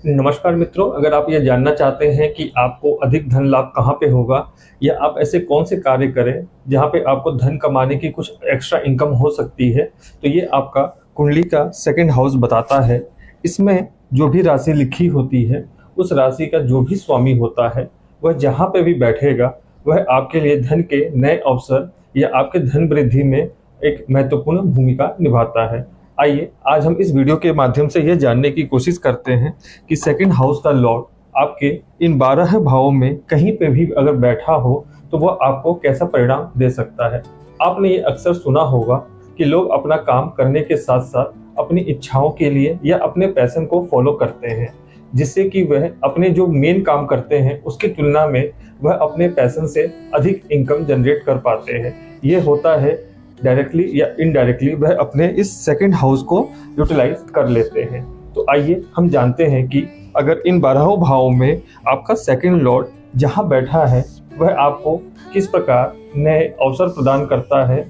नमस्कार मित्रों, अगर आप ये जानना चाहते हैं कि आपको अधिक धन लाभ कहाँ पे होगा या आप ऐसे कौन से कार्य करें जहाँ पे आपको धन कमाने की कुछ एक्स्ट्रा इनकम हो सकती है, तो ये आपका कुंडली का सेकंड हाउस बताता है। इसमें जो भी राशि लिखी होती है, उस राशि का जो भी स्वामी होता है, वह जहाँ पे भी बैठेगा वह आपके लिए धन के नए अवसर या आपके धन वृद्धि में एक महत्वपूर्ण भूमिका निभाता है। आइए आज हम इस वीडियो के माध्यम से यह जानने की कोशिश करते हैं कि सेकंड हाउस का लॉर्ड आपके इन 12 भावों में कहीं पे भी अगर बैठा हो तो वह आपको कैसा परिणाम दे सकता है। आपने ये अक्सर सुना होगा कि लोग अपना काम करने के साथ साथ अपनी इच्छाओं के लिए या अपने पैशन को फॉलो करते हैं, जिससे कि वह अपने जो मेन काम करते हैं उसकी तुलना में वह अपने पैशन से अधिक इनकम जनरेट कर पाते हैं। ये होता है डायरेक्टली या इनडायरेक्टली वह अपने इस सेकंड हाउस को यूटिलाइज कर लेते हैं। तो आइए हम जानते हैं कि अगर इन 12 भावों में आपका सेकंड लॉर्ड जहां बैठा है वह आपको किस प्रकार नए अवसर प्रदान करता है।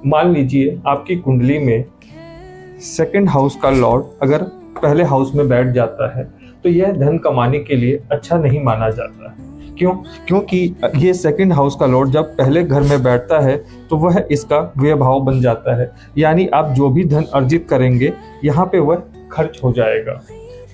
मान लीजिए आपकी कुंडली में सेकंड हाउस का लॉर्ड अगर पहले हाउस में बैठ जाता है तो यह धन कमाने के लिए अच्छा नहीं माना जाता है। क्योंकि ये सेकंड हाउस का लॉर्ड जब पहले घर में बैठता है तो वह इसका व्यय भाव बन जाता है, यानी आप जो भी धन अर्जित करेंगे यहाँ पे वह खर्च हो जाएगा।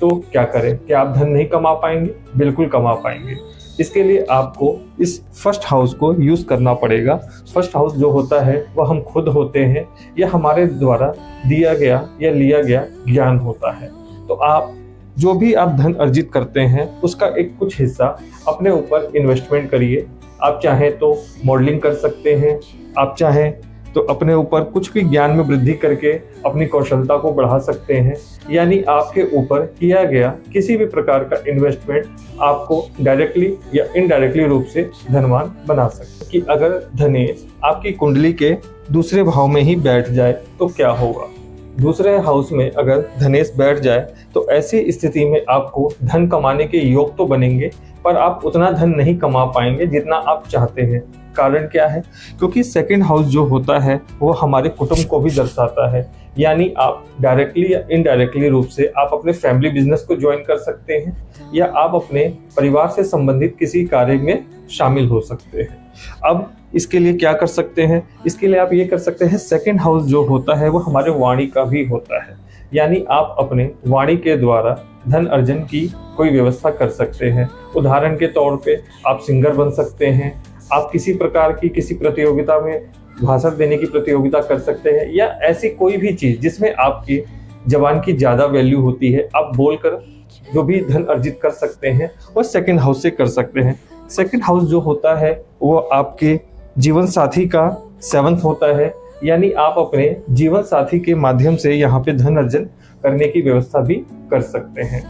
तो क्या करें, क्या आप धन नहीं कमा पाएंगे? बिल्कुल कमा पाएंगे। इसके लिए आपको इस फर्स्ट हाउस को यूज करना पड़ेगा। फर्स्ट हाउस जो होता है वह हम खुद होते हैं या हमारे द्वारा दिया गया या लिया गया ज्ञान होता है। तो आप जो भी आप धन अर्जित करते हैं उसका एक कुछ हिस्सा अपने ऊपर इन्वेस्टमेंट करिए। आप चाहें तो मॉडलिंग कर सकते हैं, आप चाहें तो अपने ऊपर कुछ भी ज्ञान में वृद्धि करके अपनी कौशलता को बढ़ा सकते हैं। यानी आपके ऊपर किया गया किसी भी प्रकार का इन्वेस्टमेंट आपको डायरेक्टली या इनडायरेक्टली रूप से धनवान बना सकते हैं। कि अगर धनेश आपकी कुंडली के दूसरे भाव में ही बैठ जाए तो क्या होगा। दूसरे हाउस में अगर धनेश बैठ जाए तो ऐसी स्थिति में आपको धन कमाने के योग तो बनेंगे, पर आप उतना धन नहीं कमा पाएंगे जितना आप चाहते हैं। कारण क्या है? क्योंकि सेकंड हाउस जो होता है वो हमारे कुटुंब को भी दर्शाता है। यानी आप डायरेक्टली या इनडायरेक्टली रूप से आप अपने फैमिली बिजनेस को ज्वाइन कर सकते हैं या आप अपने परिवार से संबंधित किसी कार्य में शामिल हो सकते हैं। अब इसके लिए क्या कर सकते हैं? इसके लिए आप ये कर सकते हैं, सेकंड हाउस जो होता है वो हमारे वाणी का भी होता है। यानी आप अपने वाणी के द्वारा धन अर्जन की कोई व्यवस्था कर सकते हैं। उदाहरण के तौर पे आप सिंगर बन सकते हैं, आप किसी प्रकार की किसी प्रतियोगिता में भाषण देने की प्रतियोगिता कर सकते हैं, या ऐसी कोई भी चीज जिसमें आपकी जबान की ज्यादा वैल्यू होती है, आप बोलकर जो भी धन अर्जित कर सकते हैं वो सेकंड हाउस से कर सकते हैं। सेकंड हाउस जो होता है वो आपके जीवन साथी का 7th होता है, यानी आप अपने जीवन साथी के माध्यम से यहाँ पे धन अर्जन करने की व्यवस्था भी कर सकते हैं।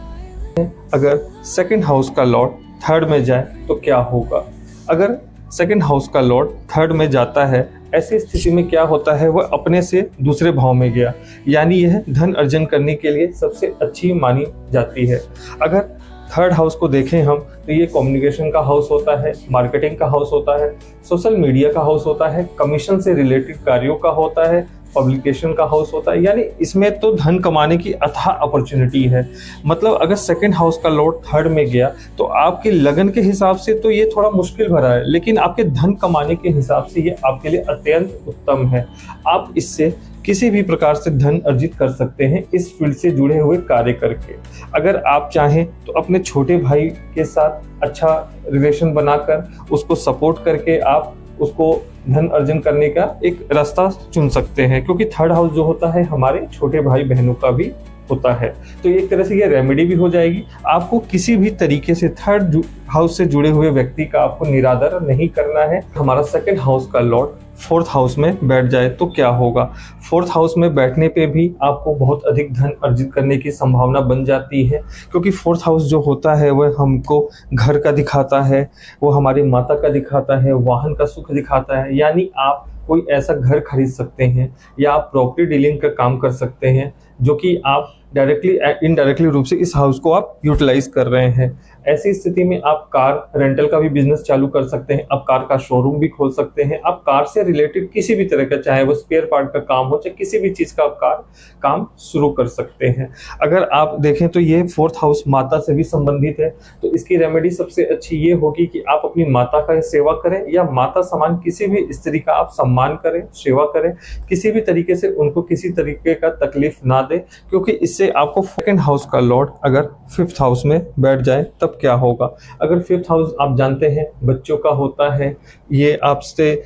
अगर सेकंड हाउस का लॉर्ड थर्ड में जाए तो क्या होगा? अगर सेकंड हाउस का लॉर्ड थर्ड में जाता है, ऐसी स्थिति में क्या होता है, वह अपने से दूसरे भाव में गया, यानी यह धन अर्जन करने के लिए सबसे अच्छी मानी जाती है। अगर थर्ड हाउस को देखें हम तो ये कम्युनिकेशन का हाउस होता है, मार्केटिंग का हाउस होता है, सोशल मीडिया का हाउस होता है, कमीशन से रिलेटेड कार्यों का होता है, पब्लिकेशन का हाउस होता है। यानी इसमें तो धन कमाने की अथाह अपॉर्चुनिटी है। मतलब अगर सेकंड हाउस का लॉर्ड थर्ड में गया तो आपके लगन के हिसाब से तो ये थोड़ा मुश्किल भरा है, लेकिन आपके धन कमाने के हिसाब से ये आपके लिए अत्यंत उत्तम है। आप इससे किसी भी प्रकार से धन अर्जित कर सकते हैं इस फील्ड से जुड़े हुए कार्य करके। अगर आप चाहें तो अपने छोटे भाई के साथ अच्छा रिलेशन बनाकर उसको सपोर्ट करके आप उसको धन अर्जन करने का एक रास्ता चुन सकते हैं, क्योंकि थर्ड हाउस जो होता है हमारे छोटे भाई बहनों का भी होता है। तो एक तरह से ये रेमेडी भी हो जाएगी। आपको किसी भी तरीके से थर्ड हाउस से जुड़े हुए व्यक्ति का आपको निरादर नहीं करना है। हमारा सेकंड हाउस का लॉर्ड फोर्थ हाउस में बैठ जाए तो क्या होगा? फोर्थ हाउस में बैठने पे भी आपको बहुत अधिक धन अर्जित करने की संभावना बन जाती है, क्योंकि फोर्थ हाउस जो होता है वह हमको घर का दिखाता है, वो हमारी माता का दिखाता है, वाहन का सुख दिखाता है। यानी आप कोई ऐसा घर खरीद सकते हैं या आप प्रॉपर्टी डीलिंग का काम कर सकते हैं जो कि आप डायरेक्टली इनडायरेक्टली रूप से इस हाउस को आप यूटिलाइज कर रहे हैं। ऐसी स्थिति में आप कार रेंटल का भी बिजनेस चालू कर सकते हैं, आप कार का शोरूम भी खोल सकते हैं, आप कार से रिलेटेड किसी भी तरह का, चाहे वो स्पेयर पार्ट का काम हो, चाहे किसी भी चीज का आप काम शुरू कर सकते हैं। अगर आप देखें तो ये फोर्थ हाउस माता से भी संबंधित है, तो इसकी रेमेडी सबसे अच्छी ये होगी कि आप अपनी माता का सेवा करें, या माता समान किसी भी स्त्री का आप सम्मान करें, सेवा करें, किसी भी तरीके से उनको किसी तरीके का तकलीफ ना दे, क्योंकि इससे आपको सेकंड हाउस का लॉर्ड अगर फिफ्थ हाउस में बैठ जाए तब क्या होगा। अगर फिफ्थ हाउस आप जानते हैं बच्चों का होता है, ये आपसे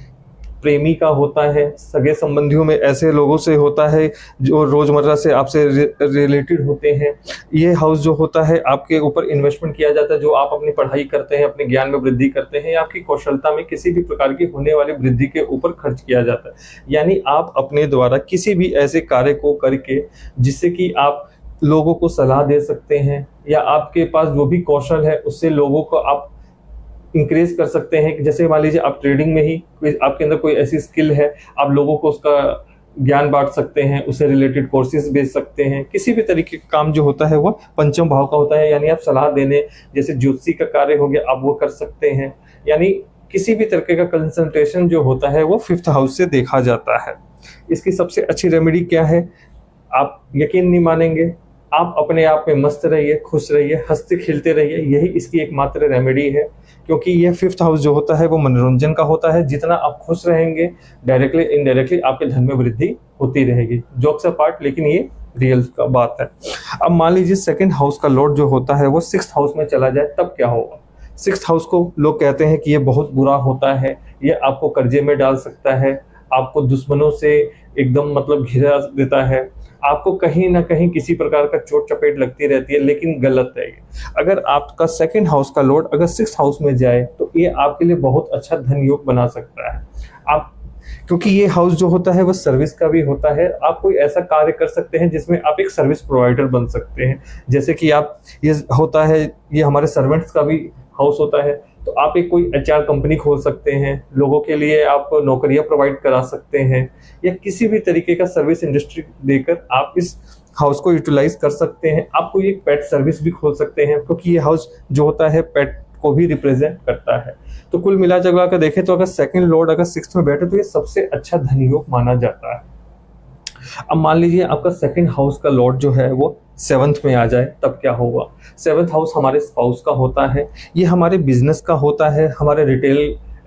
प्रेमी का होता है, सगे संबंधियों में ऐसे लोगों से होता है जो रोजमर्रा से आपसे रिलेटेड होते हैं। ये हाउस जो होता है आपके ऊपर इन्वेस्टमेंट किया जाता है, जो आप अपनी पढ़ाई करते हैं, अपने ज्ञान में वृद्धि करते हैं, या आपकी कौशलता में किसी भी प्रकार की होने वाली वृद्धि के ऊपर खर्च किया जाता है। यानी आप अपने द्वारा किसी भी ऐसे कार्य को करके जिससे कि आप लोगों को सलाह दे सकते हैं, या आपके पास जो भी कौशल है उससे लोगों को आप इंक्रीज कर सकते हैं। जैसे मान लीजिए आप ट्रेडिंग में ही आपके अंदर कोई ऐसी स्किल है, आप लोगों को उसका ज्ञान बांट सकते हैं, उससे रिलेटेड कोर्सेज बेच सकते हैं। किसी भी तरीके का काम जो होता है वो पंचम भाव का होता है, यानी आप सलाह देने, जैसे ज्योतिषी का कार्य हो गया, आप वो कर सकते हैं। यानी किसी भी तरीके का कंसंट्रेशन जो होता है वो फिफ्थ हाउस से देखा जाता है। इसकी सबसे अच्छी रेमेडी क्या है, आप यकीन नहीं मानेंगे, आप अपने आप में मस्त रहिए, खुश रहिए, हंसते खेलते रहिए, यही इसकी एकमात्र रेमेडी है। क्योंकि ये फिफ्थ हाउस जो होता है वो मनोरंजन का होता है। जितना आप खुश रहेंगे, डायरेक्टली इनडायरेक्टली आपके धन में वृद्धि होती रहेगी। जोक्स अपार्ट, लेकिन ये रियल का बात है। अब मान लीजिए सेकंड हाउस का लॉर्ड जो होता है वो सिक्स्थ हाउस में चला जाए, तब क्या होगा। सिक्स्थ हाउस को लोग कहते हैं कि ये बहुत बुरा होता है, ये आपको कर्जे में डाल सकता है, आपको दुश्मनों से एकदम मतलब घिरा देता है, आपको कहीं ना कहीं किसी प्रकार का चोट चपेट लगती रहती है। लेकिन गलत है ये। अगर आपका सेकंड हाउस का लॉर्ड अगर सिक्स्थ हाउस में जाए तो ये आपके लिए बहुत अच्छा धन योग बना सकता है। आप, क्योंकि ये हाउस जो होता है वो सर्विस का भी होता है। आप कोई ऐसा कार्य कर सकते हैं जिसमें आप एक सर्विस प्रोवाइडर बन सकते हैं। जैसे कि आप, ये होता है, ये हमारे सर्वेंट्स का भी हाउस होता है, तो आप एक कोई एचआर कंपनी खोल सकते हैं, लोगों के लिए आप नौकरियां प्रोवाइड करा सकते हैं, या किसी भी तरीके का सर्विस इंडस्ट्री देकर आप इस हाउस को यूटिलाइज कर सकते हैं। आप कोई एक पेट सर्विस भी खोल सकते हैं, क्योंकि ये हाउस जो होता है पेट को भी रिप्रेजेंट करता है। तो कुल मिला जुला कर देखें तो अगर सेकंड लॉर्ड अगर सिक्स्थ में बैठे तो ये सबसे अच्छा धन योग माना जाता है। अब मान लीजिए आपका सेकंड हाउस का लॉर्ड जो है वो सेवंथ में आ जाए, तब क्या होगा। सेवंथ हाउस हमारे स्पाउस का होता है, ये हमारे बिजनेस का होता है, हमारे रिटेल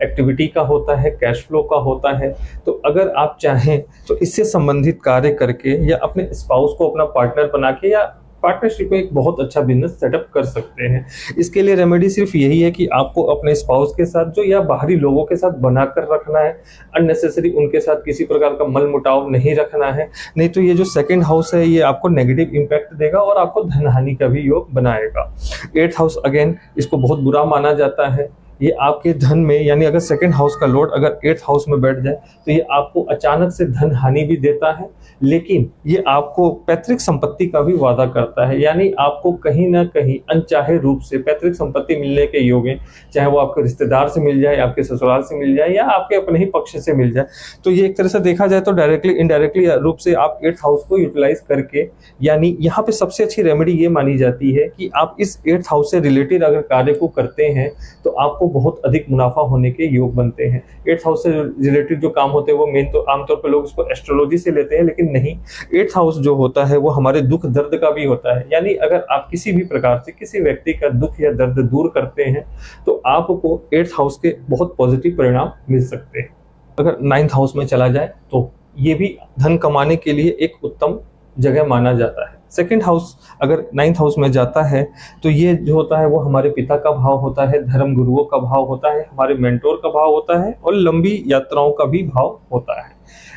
एक्टिविटी का होता है, कैश फ्लो का होता है। तो अगर आप चाहें तो इससे संबंधित कार्य करके या अपने स्पाउस को अपना पार्टनर बना के या पार्टनरशिप में एक बहुत अच्छा बिजनेस सेटअप कर सकते हैं। इसके लिए रेमेडी सिर्फ यही है कि आपको अपने स्पाउस के साथ जो या बाहरी लोगों के साथ बनाकर रखना है, अननेसेसरी उनके साथ किसी प्रकार का मल मुटाव नहीं रखना है। नहीं तो ये जो सेकंड हाउस है ये आपको नेगेटिव इंपैक्ट देगा और आपको धन हानि का भी योग बनाएगा। एट्थ हाउस अगेन इसको बहुत बुरा माना जाता है। ये आपके धन में, यानी अगर सेकंड हाउस का लॉर्ड अगर एट्थ हाउस में बैठ जाए तो ये आपको अचानक से धन हानि भी देता है, लेकिन ये आपको पैतृक संपत्ति का भी वादा करता है। यानी आपको कहीं ना कहीं अनचाहे रूप से पैतृक संपत्ति मिलने के योग है, चाहे वो आपके रिश्तेदार से मिल जाए, आपके ससुराल से मिल जाए, या आपके अपने ही पक्ष से मिल जाए। तो ये एक तरह से देखा जाए तो डायरेक्टली इनडायरेक्टली रूप से आप एट्थ हाउस को यूटिलाइज करके, यानी यहाँ पे सबसे अच्छी रेमेडी ये मानी जाती है कि आप इस एट्थ हाउस से रिलेटेड अगर कार्य को करते हैं तो आपको बहुत अधिक मुनाफा होने के योग बनते हैं। एट्थ हाउस से रिलेटेड जो काम होते हैं वो मेन तो आमतौर पर लोग इसको एस्ट्रोलॉजी से लेते हैं, लेकिन नहीं, एट्थ हाउस जो होता है वो हमारे दुख दर्द का भी होता है। यानी अगर आप किसी भी प्रकार से किसी व्यक्ति का दुख या दर्द दूर करते हैं तो आपको एट्थ हाउस के बहुत पॉजिटिव परिणाम मिल सकते हैं। अगर नाइन्थ हाउस में चला जाए तो ये भी धन कमाने के लिए एक उत्तम जगह माना जाता है। सेकंड हाउस अगर नाइन्थ हाउस में जाता है तो ये जो होता है वो हमारे पिता का भाव होता है, धर्म गुरुओं का भाव होता है, हमारे मेंटोर का भाव होता है और लंबी यात्राओं का भी भाव होता है।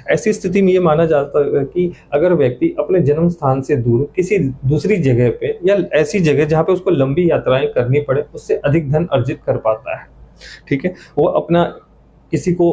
ऐसी स्थिति में ये माना जाता है कि अगर व्यक्ति अपने जन्म स्थान से दूर किसी दूसरी जगह पे या ऐसी जगह जहाँ पे उसको लंबी यात्राएं करनी पड़े, उससे अधिक धन अर्जित कर पाता है। ठीक है, वो अपना किसी को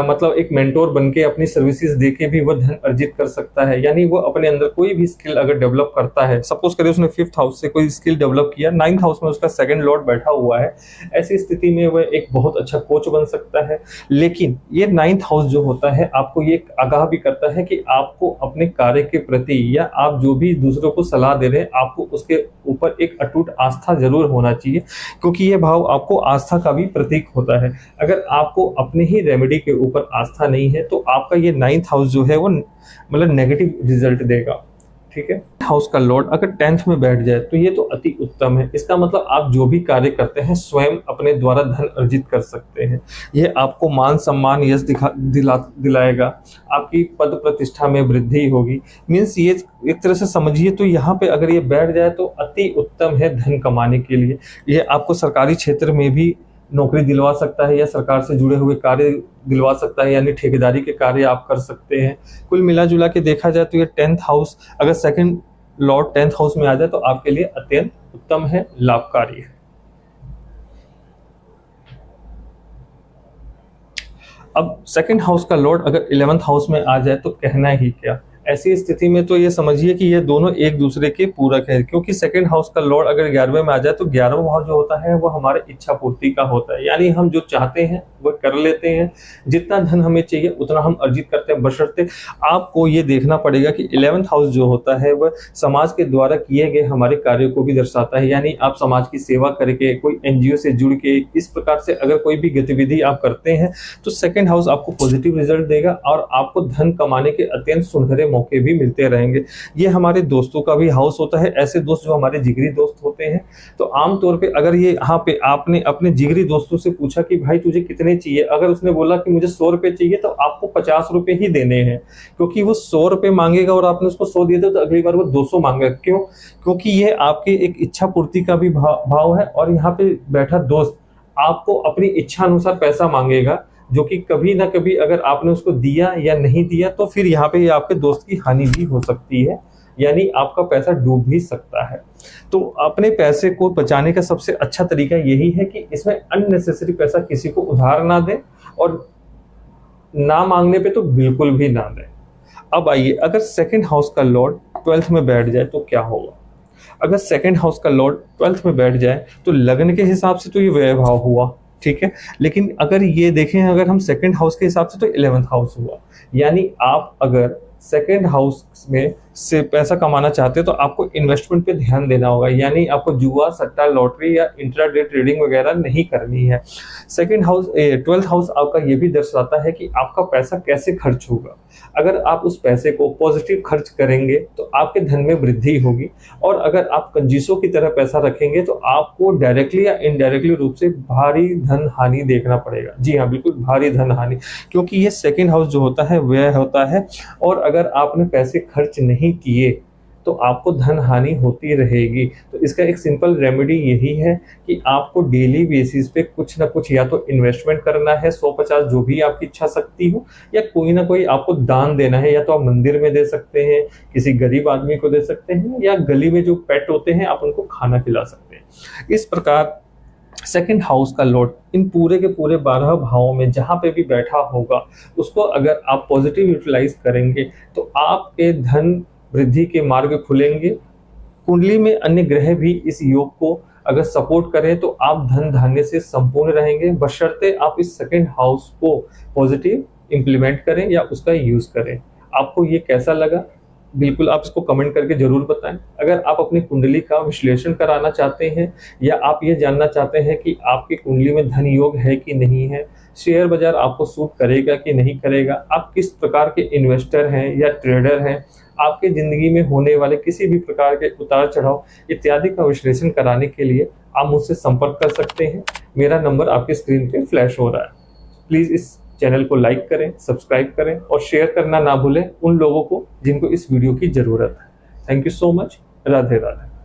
मतलब एक मेंटोर बन के अपनी सर्विसेज दे के भी वह धन अर्जित कर सकता है। यानी वो अपने अंदर कोई भी स्किल अगर डेवलप करता है, सपोज करिए उसने 5th हाउस से कोई स्किल डेवलप किया, 9th हाउस में उसका सेकंड लॉर्ड बैठा हुआ है, ऐसी स्थिति में वह एक बहुत अच्छा कोच बन सकता है। लेकिन ये 9th हाउस जो होता है आपको ये आगाह भी करता है कि आपको अपने कार्य के प्रति या आप जो भी दूसरों को सलाह दे रहे हैं आपको उसके ऊपर एक अटूट आस्था जरूर होना चाहिए, क्योंकि ये भाव आपको आस्था का भी प्रतीक होता है। अगर आपको अपने ही रेमेडी के ऊपर आस्था नहीं है तो आपका ये 9th हाउस जो है वो मतलब नेगेटिव रिजल्ट देगा। ठीक है, हाउस का लॉर्ड अगर 10th में बैठ जाए तो ये तो अति उत्तम है। इसका मतलब आप जो भी कार्य करते हैं स्वयं अपने द्वारा धन अर्जित कर सकते हैं। ये आपको मान सम्मान यश दिलाएगा, आपकी पद प्रतिष्ठा में वृद्धि होगी। मीन्स ये एक तरह से समझिए तो यहाँ पे अगर ये बैठ जाए तो अति उत्तम है धन कमाने के लिए। ये आपको सरकारी क्षेत्र में भी नौकरी दिलवा सकता है या सरकार से जुड़े हुए कार्य दिलवा सकता है, यानी ठेकेदारी के कार्य आप कर सकते हैं। कुल मिला जुला के देखा जाए तो ये 10th हाउस अगर सेकंड लॉर्ड 10th हाउस में आ जाए तो आपके लिए अत्यंत उत्तम है, लाभकारी है। अब सेकंड हाउस का लॉर्ड अगर 11th हाउस में आ जाए तो कहना ही क्या। ऐसी स्थिति में तो ये समझिए कि ये दोनों एक दूसरे के पूरक है, क्योंकि सेकंड हाउस का लॉर्ड अगर 11वें में आ जाए तो 11वां भाव जो होता है वो हमारे इच्छा पूर्ति का होता है। यानी हम जो चाहते हैं वो कर लेते हैं, जितना धन हमें चाहिए उतना हम अर्जित करते हैं। बशर्ते आपको ये देखना पड़ेगा कि 11th हाउस जो होता है वह समाज के द्वारा किए गए हमारे कार्यों को भी दर्शाता है। यानी आप समाज की सेवा करके, कोई एनजीओ से जुड़ के, इस प्रकार से अगर कोई भी गतिविधि आप करते हैं तो सेकंड हाउस आपको पॉजिटिव रिजल्ट देगा और आपको धन कमाने के अत्यंत सुनहरे मौके भी मिलते रहेंगे। ये हमारे दोस्तों का भी हाउस होता है, ऐसे दोस्त जो हमारे जिगरी दोस्त होते हैं। तो आमतौर पे अगर ये यहाँ पे आपने अपने जिगरी दोस्तों से पूछा कि भाई तुझे कितने चाहिए, अगर उसने बोला कि मुझे 100 रुपए चाहिए तो आपको 50 रुपए ही देने हैं, क्योंकि वो 100 रुपए मांगेगा और आपने उसको 100 दिए तो अगली बार वो 200 मांगेगा। क्यों? क्योंकि ये आपके एक इच्छा पूर्ति का भी भाव है और यहाँ पे बैठा दोस्त आपको अपनी इच्छा अनुसार पैसा मांगेगा, जो कि कभी ना कभी अगर आपने उसको दिया या नहीं दिया तो फिर यहाँ पे आपके दोस्त की हानि भी हो सकती है, यानी आपका पैसा डूब भी सकता है। तो अपने पैसे को बचाने का सबसे अच्छा तरीका यही है कि इसमें अननेसेसरी पैसा किसी को उधार ना दें और ना मांगने पे तो बिल्कुल भी ना दें। अब आइए, अगर सेकंड हाउस का लॉर्ड 12th में बैठ जाए तो क्या होगा। अगर सेकंड हाउस का लॉर्ड 12th में बैठ जाए तो लगन के हिसाब से तो ये व्यय भाव हुआ, ठीक है। लेकिन अगर ये देखें, अगर हम सेकंड हाउस के हिसाब से तो 11th हाउस हुआ। यानी आप अगर सेकंड हाउस में से पैसा कमाना चाहते हैं तो आपको इन्वेस्टमेंट पे ध्यान देना होगा, यानी आपको जुआ, सट्टा, लॉटरी या इंट्राडे ट्रेडिंग वगैरह नहीं करनी है। सेकंड हाउस 12th हाउस आपका ये भी दर्शाता है कि आपका पैसा कैसे खर्च होगा। अगर आप उस पैसे को पॉजिटिव खर्च करेंगे तो आपके धन में वृद्धि होगी, और अगर आप कंजूसों की तरह पैसा रखेंगे तो आपको डायरेक्टली या इनडायरेक्टली रूप से भारी धन हानि देखना पड़ेगा। जी हाँ, बिल्कुल भारी धन हानि, क्योंकि ये सेकंड हाउस जो होता है व्यय होता है, और अगर आपने पैसे खर्च नहीं किए तो आपको धन हानि होती रहेगी। तो इसका एक सिंपल रेमेडी यही है कि आपको डेली बेसिस पे कुछ ना कुछ या तो इन्वेस्टमेंट करना है, 100-50 जो भी आपकी इच्छा शक्ति हो, या कोई ना कोई आपको दान देना है। या तो आप मंदिर में दे सकते हैं, किसी गरीब आदमी को दे सकते हैं, या गली में जो पेट होते हैं आप उनको खाना खिला सकते हैं। इस प्रकार सेकंड हाउस का लॉर्ड इन पूरे के पूरे 12 भावों में जहां पे भी बैठा होगा उसको अगर आप पॉजिटिव यूटिलाइज करेंगे तो आपके धन वृद्धि के मार्ग खुलेंगे। कुंडली में अन्य ग्रह भी इस योग को अगर सपोर्ट करें तो आप धन धान्य से संपूर्ण रहेंगे, बशर्ते आप इस सेकंड हाउस को पॉजिटिव इंप्लीमेंट करें या उसका यूज करें। आपको ये कैसा लगा बिल्कुल आप इसको कमेंट करके जरूर बताएं। अगर आप अपनी कुंडली का विश्लेषण कराना चाहते हैं या आप ये जानना चाहते हैं कि आपकी कुंडली में धन योग है कि नहीं है, शेयर बाजार आपको सूट करेगा कि नहीं करेगा, आप किस प्रकार के इन्वेस्टर हैं या ट्रेडर हैं, आपकी जिंदगी में होने वाले किसी भी प्रकार के उतार चढ़ाव इत्यादि का विश्लेषण कराने के लिए आप मुझसे संपर्क कर सकते हैं। मेरा नंबर आपकी स्क्रीन पे फ्लैश हो रहा है। प्लीज इस चैनल को लाइक करें, सब्सक्राइब करें और शेयर करना ना भूलें उन लोगों को जिनको इस वीडियो की जरूरत है। Thank you so much. Radhe Radhe.